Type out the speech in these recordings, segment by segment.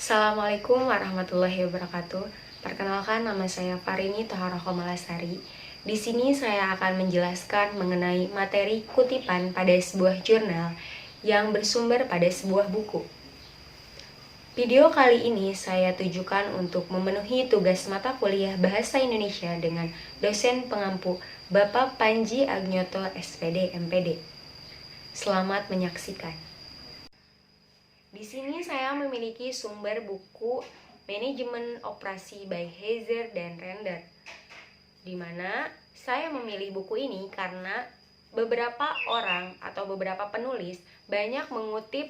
Assalamualaikum warahmatullahi wabarakatuh. Perkenalkan, nama saya Farini Toharoho Malasari. Di sini saya akan menjelaskan mengenai materi kutipan pada sebuah jurnal yang bersumber pada sebuah buku. Video kali ini saya tujukan untuk memenuhi tugas mata kuliah Bahasa Indonesia dengan dosen pengampu Bapak Panji Agnyoto SPD MPD. Selamat menyaksikan. Di sini saya memiliki sumber buku Manajemen Operasi by Heiser dan Render, di mana saya memilih buku ini karena beberapa orang atau beberapa penulis banyak mengutip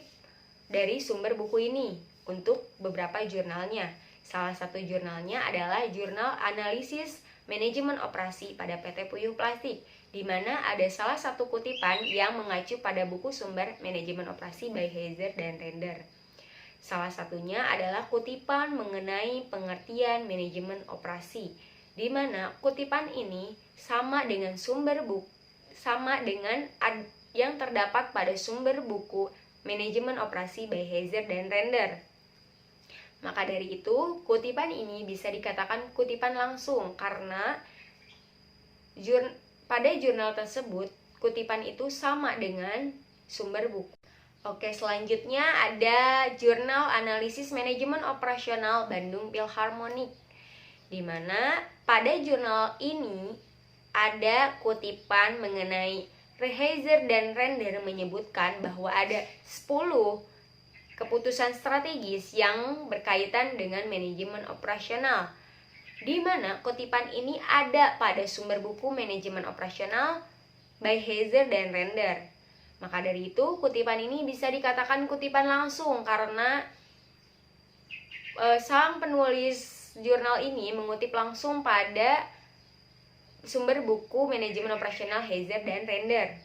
dari sumber buku ini untuk beberapa jurnalnya. Salah satu jurnalnya adalah Jurnal Analisis Manajemen Operasi pada PT Puyuh Plastik, di mana ada salah satu kutipan yang mengacu pada buku sumber Manajemen Operasi by Heiser dan Render. Salah satunya adalah kutipan mengenai pengertian manajemen operasi, di mana kutipan ini sama dengan yang terdapat pada sumber buku Manajemen Operasi by Heiser dan Render. Maka dari itu, kutipan ini bisa dikatakan kutipan langsung karena pada jurnal tersebut kutipan itu sama dengan sumber buku. Oke, selanjutnya ada Jurnal Analisis Manajemen Operasional Bandung Philharmonic, di mana pada jurnal ini ada kutipan mengenai Heiser dan Render menyebutkan bahwa ada 10 keputusan strategis yang berkaitan dengan manajemen operasional, di mana kutipan ini ada pada sumber buku Manajemen Operasional by Heiser dan Render. Maka dari itu, kutipan ini bisa dikatakan kutipan langsung karena sang penulis jurnal ini mengutip langsung pada sumber buku Manajemen Operasional Heiser dan Render.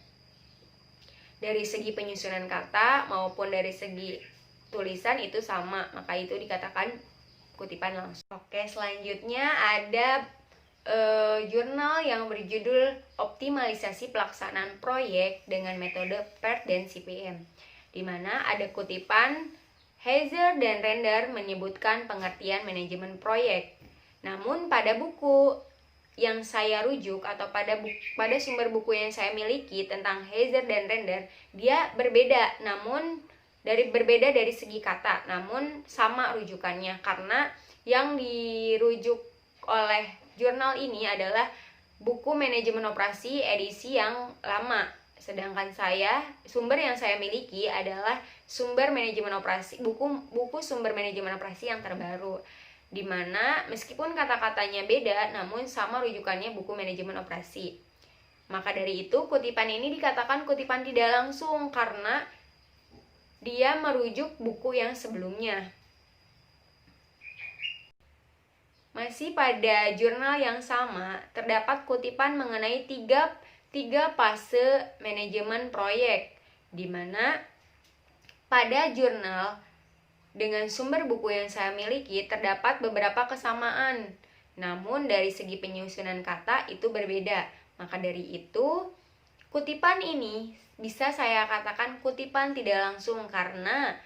Dari segi penyusunan kata maupun dari segi tulisan itu sama, maka itu dikatakan kutipan langsung. Oke, selanjutnya ada jurnal yang berjudul Optimalisasi Pelaksanaan Proyek dengan Metode PERT dan CPM, di mana ada kutipan Heiser dan Render menyebutkan pengertian manajemen proyek. Namun pada buku yang saya rujuk atau pada sumber buku yang saya miliki tentang Heiser dan Render, dia berbeda, berbeda dari segi kata, namun sama rujukannya karena yang dirujuk oleh jurnal ini adalah buku Manajemen Operasi edisi yang lama, sedangkan sumber yang saya miliki adalah sumber manajemen operasi, buku sumber manajemen operasi yang terbaru, di mana meskipun kata-katanya beda namun sama rujukannya buku manajemen operasi. Maka dari itu kutipan ini dikatakan kutipan tidak langsung karena dia merujuk buku yang sebelumnya. Masih pada jurnal yang sama, terdapat kutipan mengenai tiga fase manajemen proyek, di mana pada jurnal dengan sumber buku yang saya miliki terdapat beberapa kesamaan, namun dari segi penyusunan kata itu berbeda. Maka dari itu, kutipan ini bisa saya katakan kutipan tidak langsung karena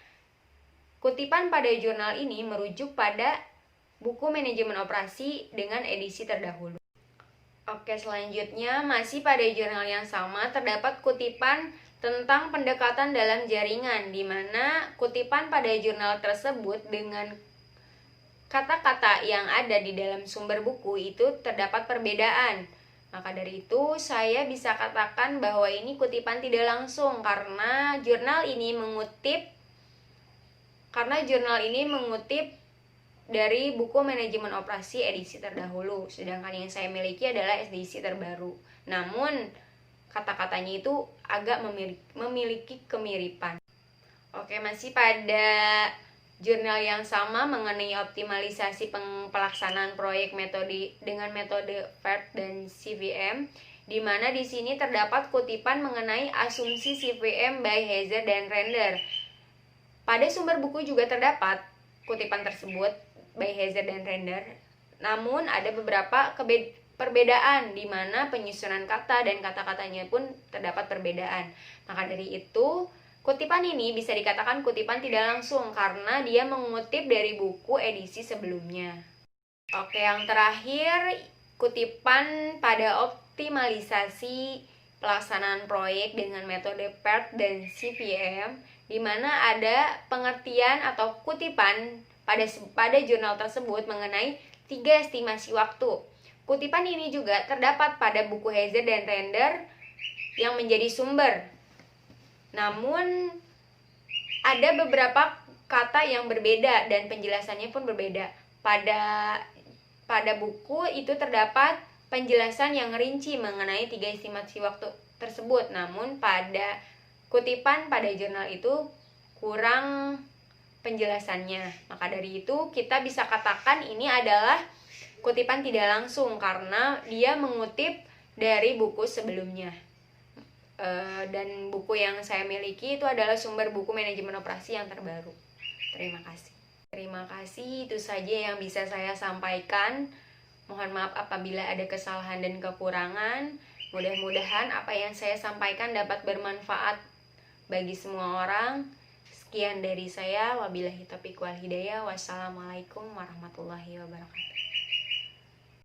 kutipan pada jurnal ini merujuk pada buku Manajemen Operasi dengan edisi terdahulu. Oke, selanjutnya masih pada jurnal yang sama terdapat kutipan tentang pendekatan dalam jaringan, di mana kutipan pada jurnal tersebut dengan kata-kata yang ada di dalam sumber buku itu terdapat perbedaan. Maka dari itu saya bisa katakan bahwa ini kutipan tidak langsung karena jurnal ini mengutip dari buku Manajemen Operasi edisi terdahulu, sedangkan yang saya miliki adalah edisi terbaru. Namun kata-katanya itu agak memiliki kemiripan. Oke, masih pada jurnal yang sama mengenai optimalisasi pelaksanaan proyek dengan metode PERT dan CVM, di mana di sini terdapat kutipan mengenai asumsi CVM by Heiser dan Render. Pada sumber buku juga terdapat kutipan tersebut by Heiser dan Render, namun ada beberapa perbedaan di mana penyusunan kata dan kata-katanya pun terdapat perbedaan. Maka dari itu Kutipan ini bisa dikatakan kutipan tidak langsung karena dia mengutip dari buku edisi sebelumnya. Oke, yang terakhir, kutipan pada optimalisasi pelaksanaan proyek dengan metode PERT dan CPM, di mana ada pengertian atau kutipan pada jurnal tersebut mengenai 3 estimasi waktu. Kutipan ini juga terdapat pada buku Heizer dan Render yang menjadi sumber. Namun ada beberapa kata yang berbeda dan penjelasannya pun berbeda. Pada buku itu terdapat penjelasan yang rinci mengenai 3 estimasi waktu tersebut. Namun pada kutipan pada jurnal itu kurang penjelasannya. Maka dari itu kita bisa katakan ini adalah kutipan tidak langsung karena dia mengutip dari buku sebelumnya. Dan buku yang saya miliki itu adalah sumber buku manajemen operasi yang terbaru. Terima kasih. Terima kasih, itu saja yang bisa saya sampaikan. Mohon maaf apabila ada kesalahan dan kekurangan. Mudah-mudahan apa yang saya sampaikan dapat bermanfaat bagi semua orang. Sekian dari saya. Wabillahi taufiq wal hidayah. Wassalamualaikum warahmatullahi wabarakatuh.